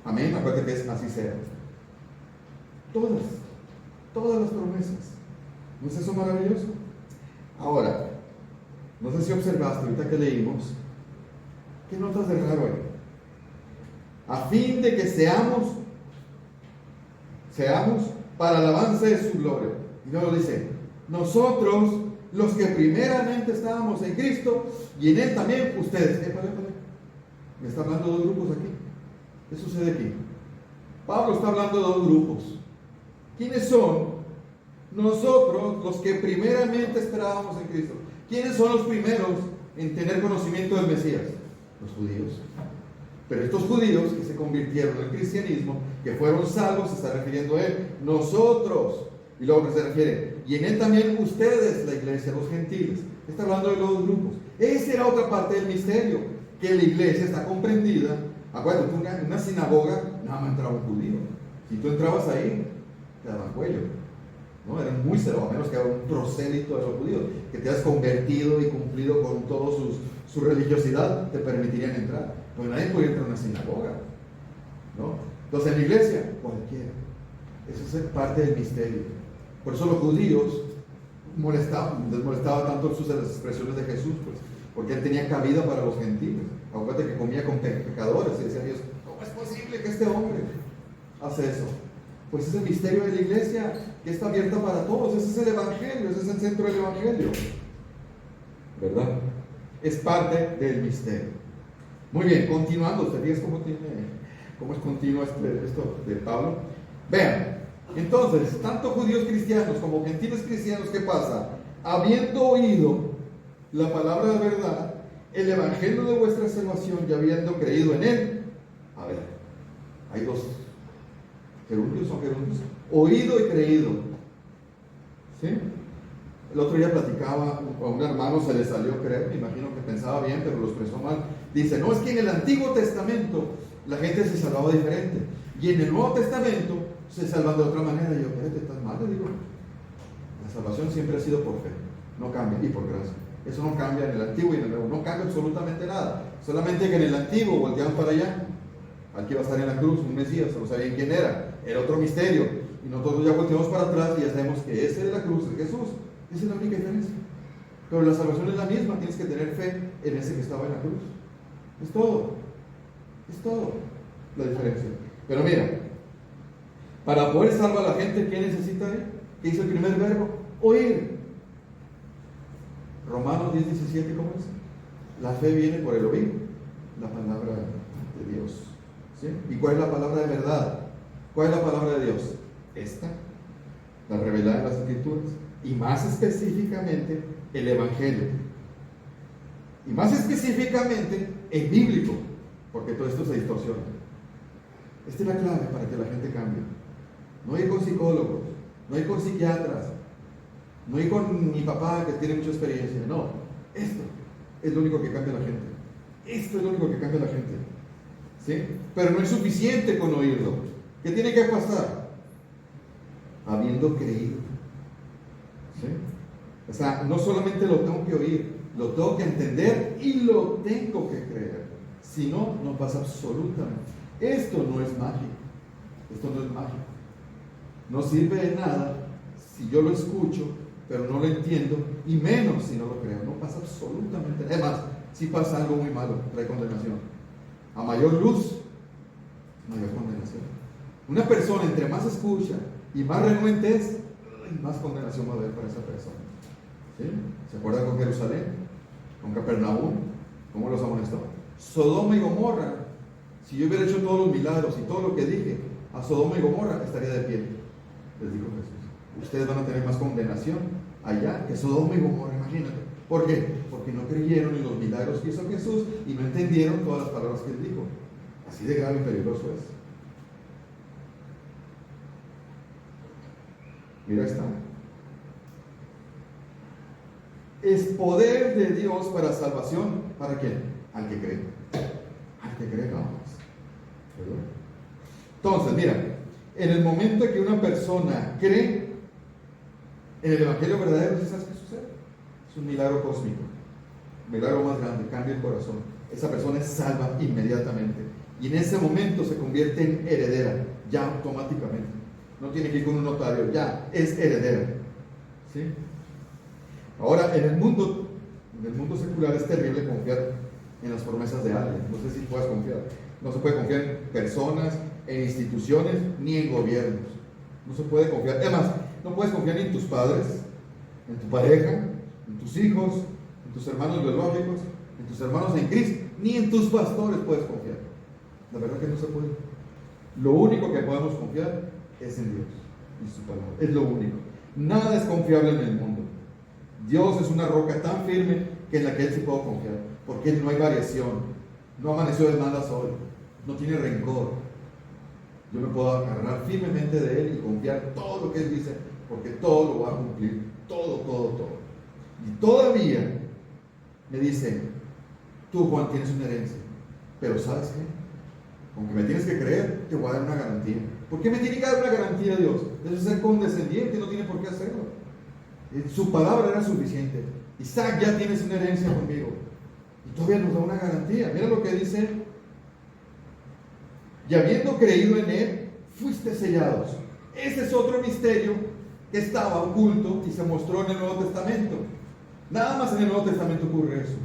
Amén, acuérdate que es así sea. Todas las promesas. ¿No es eso maravilloso? Ahora, no sé si observaste ahorita que leímos, ¿qué notas de raro ahí? A fin de que seamos para alabanza de su gloria. Y luego dice, nosotros, los que primeramente estábamos en Cristo, y en Él también ustedes. Me está hablando de dos grupos aquí. ¿Qué sucede aquí? Pablo está hablando de dos grupos. ¿Quiénes son? Nosotros, los que primeramente esperábamos en Cristo. ¿Quiénes son los primeros en tener conocimiento del Mesías? Los judíos. Pero estos judíos que se convirtieron en el cristianismo, que fueron salvos, se está refiriendo a Él. Nosotros. Y luego que se refiere, y en Él también ustedes, la iglesia, los gentiles. Está hablando de los dos grupos. Esa era otra parte del misterio, que la iglesia está comprendida. Acuérdate, en una sinagoga nada más entraba un judío. Si tú entrabas ahí, te daban cuello. ¿No? Eran muy celosos, a menos que era un prosélito de los judíos, que te has convertido y cumplido con toda su religiosidad, te permitirían entrar. Pero nadie podía entrar a una sinagoga, ¿no? Entonces en la iglesia, cualquiera. Eso es parte del misterio. Por eso los judíos les molestaba tanto las expresiones de Jesús, pues, porque Él tenía cabida para los gentiles. Acuérdate que comía con pecadores y decían ellos, ¿cómo es posible que este hombre hace eso? Pues es el misterio de la iglesia, que está abierta para todos. Ese es el evangelio, ese es el centro del evangelio, ¿verdad? Es parte del misterio. Muy bien, continuando, ¿te fijas cómo es continuo esto de Pablo? Vean, entonces, tanto judíos cristianos como gentiles cristianos, ¿qué pasa? Habiendo oído la palabra de verdad, el evangelio de vuestra salvación, y habiendo creído en él. A ver, hay dos gerundios, son gerundios, oído y creído. ¿Sí? El otro día platicaba a un hermano, se le salió creer, me imagino que pensaba bien, pero lo expresó mal. Dice, no, es que en el Antiguo Testamento la gente se salvaba diferente, y en el Nuevo Testamento se salvan de otra manera. Y yo, espérate, estás mal, le digo. La salvación siempre ha sido por fe, no cambia, y por gracia. Eso no cambia en el Antiguo y en el Nuevo, no cambia absolutamente nada. Solamente que en el Antiguo volteaban para allá. Aquí va a estar en la cruz un Mesías, no sabían quién era otro misterio. Y nosotros ya volteamos para atrás y ya sabemos que ese de la cruz es Jesús. Esa es la única diferencia. Pero la salvación es la misma, tienes que tener fe en ese que estaba en la cruz. Es todo la diferencia. Pero mira, para poder salvar a la gente, ¿qué necesita? ¿Qué dice el primer verbo? Oír. Romanos 10:17, ¿cómo es? La fe viene por el oír la palabra de Dios. ¿Sí? ¿Y cuál es la palabra de verdad? ¿Cuál es la palabra de Dios? Esta, la revelada en las Escrituras. Y más específicamente, el Evangelio. Y más específicamente, el bíblico, porque todo esto se distorsiona. Esta es la clave para que la gente cambie. No ir con psicólogos, no ir con psiquiatras, no ir con mi papá que tiene mucha experiencia. No, esto es lo único que cambia a la gente. Esto es lo único que cambia a la gente. ¿Sí? Pero no es suficiente con oírlo. ¿Qué tiene que pasar? Habiendo creído. ¿Sí? O sea, no solamente lo tengo que oír, lo tengo que entender y lo tengo que creer. Si no, no pasa absolutamente. Esto no es mágico. Esto no es mágico. No sirve de nada si yo lo escucho, pero no lo entiendo, y menos si no lo creo. No pasa absolutamente nada. Además, si pasa algo muy malo, trae condenación. A mayor luz, mayor condenación. Una persona, entre más escucha y más renuente es, más condenación va a haber para esa persona. ¿Sí? ¿Se acuerdan con Jerusalén? Con Capernaum, ¿cómo los amonestó? Sodoma y Gomorra, si yo hubiera hecho todos los milagros y todo lo que dije, a Sodoma y Gomorra estaría de pie, les dijo Jesús. Ustedes van a tener más condenación allá que Sodoma y Gomorra, imagínate. ¿Por qué? Porque no creyeron en los milagros que hizo Jesús y no entendieron todas las palabras que él dijo. Así de grave y peligroso es. Mira, está. Es poder de Dios para salvación. ¿Para quién? al que cree. Al que cree nada más. ¿Verdad? Entonces, mira, en el momento en que una persona cree en el Evangelio verdadero, ¿sabes qué sucede? Es un milagro cósmico. Un milagro más grande, cambia el corazón. Esa persona es salva inmediatamente. Y en ese momento se convierte en heredera, ya automáticamente. No tiene que ir con un notario, ya es heredera. ¿Sí? Ahora, en el mundo secular es terrible confiar en las promesas de alguien. No sé si puedes confiar. No se puede confiar en personas, en instituciones, ni en gobiernos. No se puede confiar. Además, no puedes confiar ni en tus padres, en tu pareja, en tus hijos, en tus hermanos biológicos, en tus hermanos en Cristo, ni en tus pastores puedes confiar. La verdad que no se puede. Lo único que podemos confiar es en Dios y su palabra. Es lo único. Nada es confiable en el mundo. Dios es una roca tan firme que en la que Él sí puedo confiar, porque Él no hay variación. No amaneció de malas hoy, no tiene rencor. Yo me puedo agarrar firmemente de Él y confiar todo lo que Él dice, porque todo lo va a cumplir, todo. Y todavía me dice, tú, Juan, tienes una herencia, pero ¿sabes qué? Aunque me tienes que creer, te voy a dar una garantía. ¿Por qué me tiene que dar una garantía Dios? Debe ser condescendiente, no tiene por qué hacerlo. Su palabra era suficiente. Isaac, ya tienes una herencia conmigo. Y todavía nos da una garantía. Mira lo que dice: y habiendo creído en Él, fuiste sellados. Ese es otro misterio que estaba oculto y se mostró en el Nuevo Testamento. Nada más en el Nuevo Testamento ocurre eso.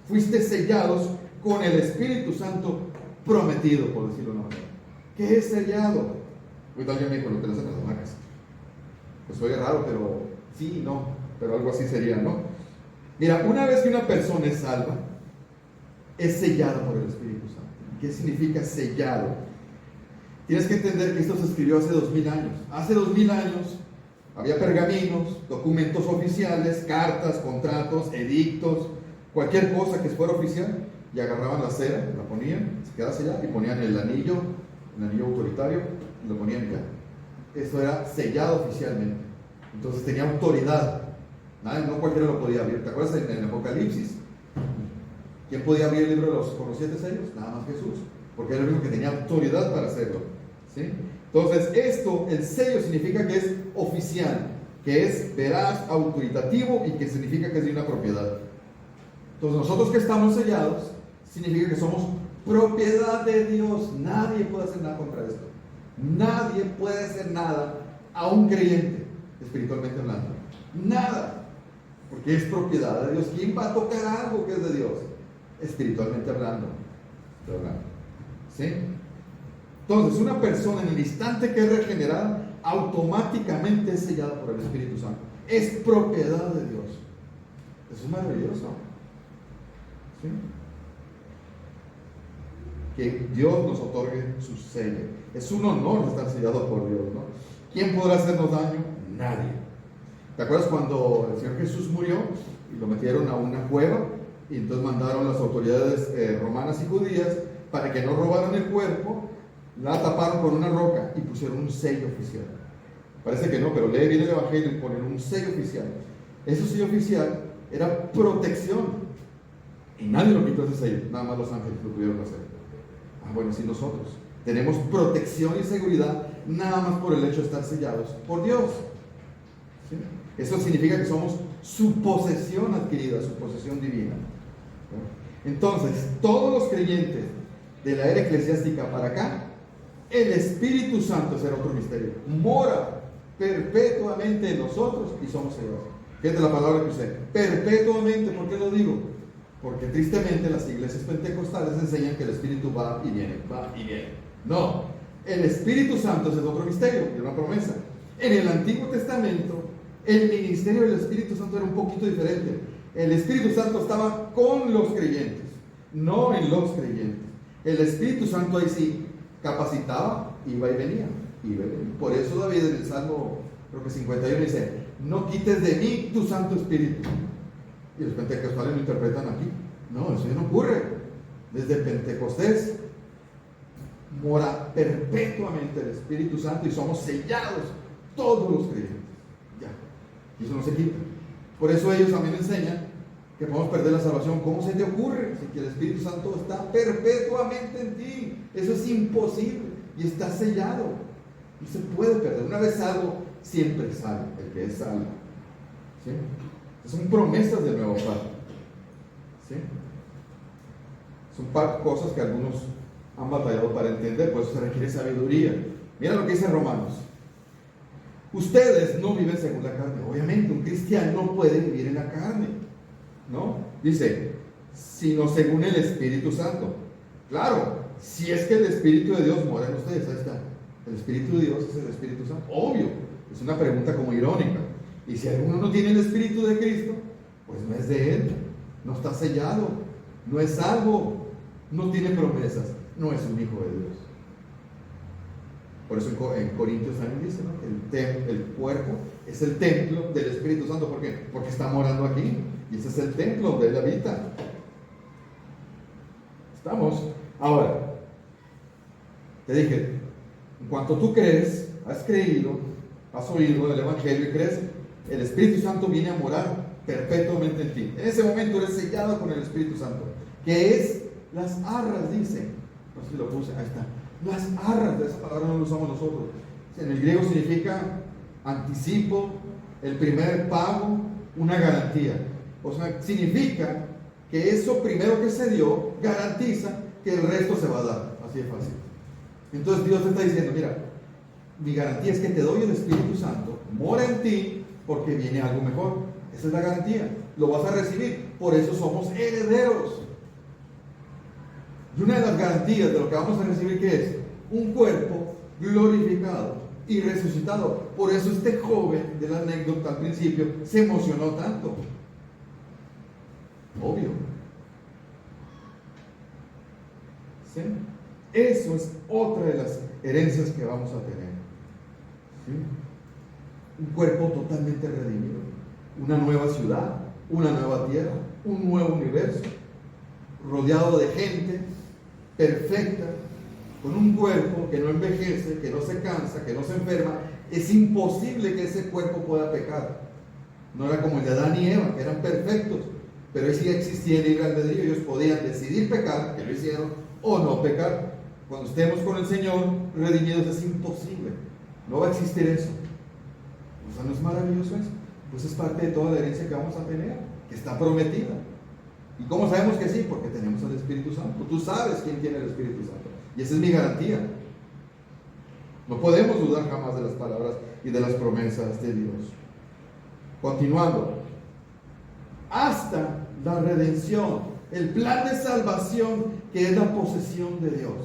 Fuiste sellados con el Espíritu Santo prometido, por decirlo de una manera. ¿Qué es sellado? Ahorita alguien me dijo, lo que le hacen las marcas. Pues oye raro, pero sí, no, pero algo así sería, ¿no? Mira, una vez que una persona es salva, es sellado por el Espíritu Santo. ¿Qué significa sellado? Tienes que entender que esto se escribió hace 2000 años. Hace 2000 años había pergaminos, documentos oficiales, cartas, contratos, edictos, cualquier cosa que fuera oficial, y agarraban la cera, la ponían, se quedaba sellada y ponían el anillo autoritario, y lo ponían ya. Esto era sellado oficialmente. Entonces tenía autoridad. No cualquiera lo podía abrir. ¿Te acuerdas en el Apocalipsis? ¿Quién podía abrir el libro con los 7 sellos? Nada más Jesús, porque era el único que tenía autoridad para hacerlo. ¿Sí? Entonces, el sello significa que es oficial, que es veraz, autoritativo y que significa que es de una propiedad. Entonces, nosotros que estamos sellados, significa que somos propiedad de Dios. Nadie puede hacer nada contra esto. Nadie puede hacer nada a un creyente, espiritualmente hablando. Nada. Porque es propiedad de Dios. ¿Quién va a tocar algo que es de Dios? Espiritualmente hablando. ¿Sí? Entonces, una persona en el instante que es regenerada, automáticamente es sellada por el Espíritu Santo. Es propiedad de Dios. Eso es maravilloso. ¿Sí? Que Dios nos otorgue su sello. Es un honor estar sellados por Dios, ¿no? ¿Quién podrá hacernos daño? Nadie. ¿Te acuerdas cuando el Señor Jesús murió y lo metieron a una cueva y entonces mandaron las autoridades romanas y judías para que no robaran el cuerpo? La taparon con una roca y pusieron un sello oficial. Parece que no, pero lee bien el Evangelio y ponen un sello oficial. Ese sello oficial era protección. Y nadie lo quitó ese sello, nada más los ángeles lo pudieron hacer. Bueno, sí, nosotros tenemos protección y seguridad nada más por el hecho de estar sellados por Dios. ¿Sí? Eso significa que somos su posesión adquirida, su posesión divina. Entonces, todos los creyentes de la era eclesiástica para acá, el Espíritu Santo será otro misterio. Mora perpetuamente en nosotros y somos sellados. Fíjate la palabra que usé, perpetuamente. ¿Por qué lo digo? Porque tristemente las iglesias pentecostales enseñan que el Espíritu va y viene, va y viene. No, el Espíritu Santo es otro misterio, es una promesa. En el Antiguo Testamento, el ministerio del Espíritu Santo era un poquito diferente. El Espíritu Santo estaba con los creyentes, no en los creyentes. El Espíritu Santo ahí sí capacitaba, iba y venía. Por eso David en el Salmo, creo que 51 dice, no quites de mí tu Santo Espíritu. Y los pentecostales lo interpretan aquí. No, eso ya no ocurre. Desde Pentecostés mora perpetuamente el Espíritu Santo y somos sellados todos los creyentes. Ya. Y eso no se quita. Por eso ellos también enseñan que podemos perder la salvación. ¿Cómo se te ocurre? Si el Espíritu Santo está perpetuamente en ti. Eso es imposible y está sellado. No se puede perder. Una vez salvo, siempre salvo, el que es salvo. ¿Sí? Son promesas del nuevo pacto. ¿Sí? Son cosas que algunos han batallado para entender, por eso se requiere sabiduría. Mira lo que dice Romanos. Ustedes no viven según la carne. Obviamente, un cristiano no puede vivir en la carne, ¿no? Dice, sino según el Espíritu Santo. Claro, si es que el Espíritu de Dios mora en ustedes, ahí está. El Espíritu de Dios es el Espíritu Santo. Obvio, es una pregunta como irónica. Y si alguno no tiene el Espíritu de Cristo, pues no es de Él, no está sellado, no es salvo, no tiene promesas, no es un hijo de Dios. Por eso en Corintios también dice, ¿no?, que el cuerpo es el templo del Espíritu Santo. ¿Por qué? Porque está morando aquí. Y ese es el templo donde Él habita. ¿Estamos? Ahora, te dije, en cuanto tú crees, has creído, has oído el Evangelio y crees, el Espíritu Santo viene a morar perpetuamente en ti. En ese momento eres sellado con el Espíritu Santo, que es las arras, dice. No sé si lo puse, ahí está. Las arras, de esa palabra no la usamos nosotros. En el griego significa anticipo, el primer pago, una garantía. O sea, significa que eso primero que se dio garantiza que el resto se va a dar. Así de fácil. Entonces Dios te está diciendo, mira, mi garantía es que te doy el Espíritu Santo, mora en ti, porque viene algo mejor. Esa es la garantía. Lo vas a recibir. Por eso somos herederos. Y una de las garantías de lo que vamos a recibir, ¿qué es? Un cuerpo glorificado y resucitado. Por eso este joven de la anécdota al principio se emocionó tanto. Obvio. ¿Sí? Eso es otra de las herencias que vamos a tener. ¿Sí? Un cuerpo totalmente redimido. Una nueva ciudad, una nueva tierra, un nuevo universo, rodeado de gente perfecta, con un cuerpo que no envejece, que no se cansa, que no se enferma. Es imposible que ese cuerpo pueda pecar. No era como el de Adán y Eva, que eran perfectos, pero ahí sí existía el libre albedrío. Ellos podían decidir pecar, que lo hicieron, o no pecar. Cuando estemos con el Señor redimidos es imposible. No va a existir eso. O sea, ¿no es maravilloso eso? Pues es parte de toda la herencia que vamos a tener, que está prometida. ¿Y cómo sabemos que sí? Porque tenemos el Espíritu Santo. Tú sabes quién tiene el Espíritu Santo. Y esa es mi garantía. No podemos dudar jamás de las palabras y de las promesas de Dios. Continuando. Hasta la redención. El plan de salvación que es la posesión de Dios.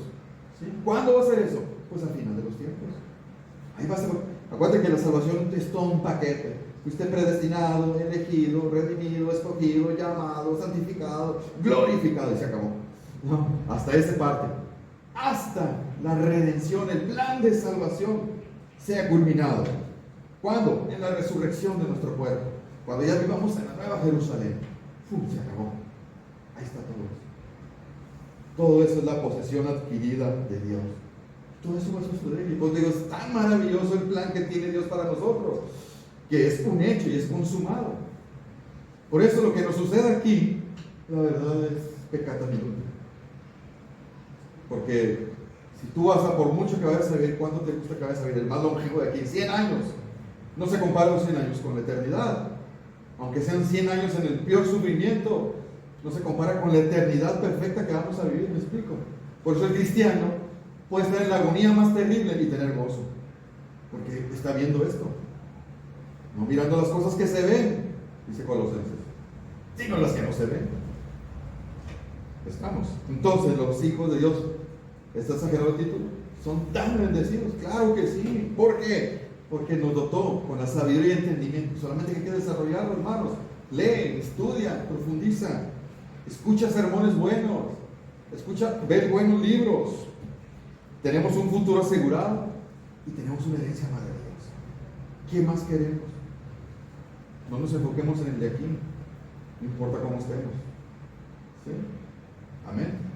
¿Sí? ¿Cuándo va a ser eso? Pues al final de los tiempos. Ahí va a ser. Acuérdate que la salvación es todo un paquete. Fuiste predestinado, elegido, redimido, escogido, llamado, santificado, glorificado, y se acabó. No, hasta esa parte. Hasta la redención, el plan de salvación sea culminado. ¿Cuándo? En la resurrección de nuestro cuerpo. Cuando ya vivamos en la nueva Jerusalén. ¡Fum! Se acabó. Ahí está todo eso. Todo eso es la posesión adquirida de Dios. Todo eso va a suceder. Y pues digo, es tan maravilloso el plan que tiene Dios para nosotros, que es un hecho y es consumado. Por eso lo que nos sucede aquí, la verdad es pecata minuta. Porque si tú vas a, por mucho que vayas a vivir, ¿cuánto te gusta que vayas a vivir? El más longevo de aquí, 100 años. No se compara los 100 años con la eternidad. Aunque sean 100 años en el peor sufrimiento, no se compara con la eternidad perfecta que vamos a vivir, ¿me explico? Por eso el cristiano puede estar en la agonía más terrible y tener gozo. Porque está viendo esto. No mirando las cosas que se ven, dice Colosenses, sino las que no se ven. Estamos. Entonces, los hijos de Dios, ¿está exagerado el título? Son tan bendecidos. Claro que sí. ¿Por qué? Porque nos dotó con la sabiduría y entendimiento. Solamente hay que desarrollarlo, hermanos. Lee, estudia, profundiza. Escucha sermones buenos. Ve buenos libros. Tenemos un futuro asegurado y tenemos una herencia maravillosa. ¿Qué más queremos? No nos enfoquemos en el de aquí, no importa cómo estemos. ¿Sí? Amén.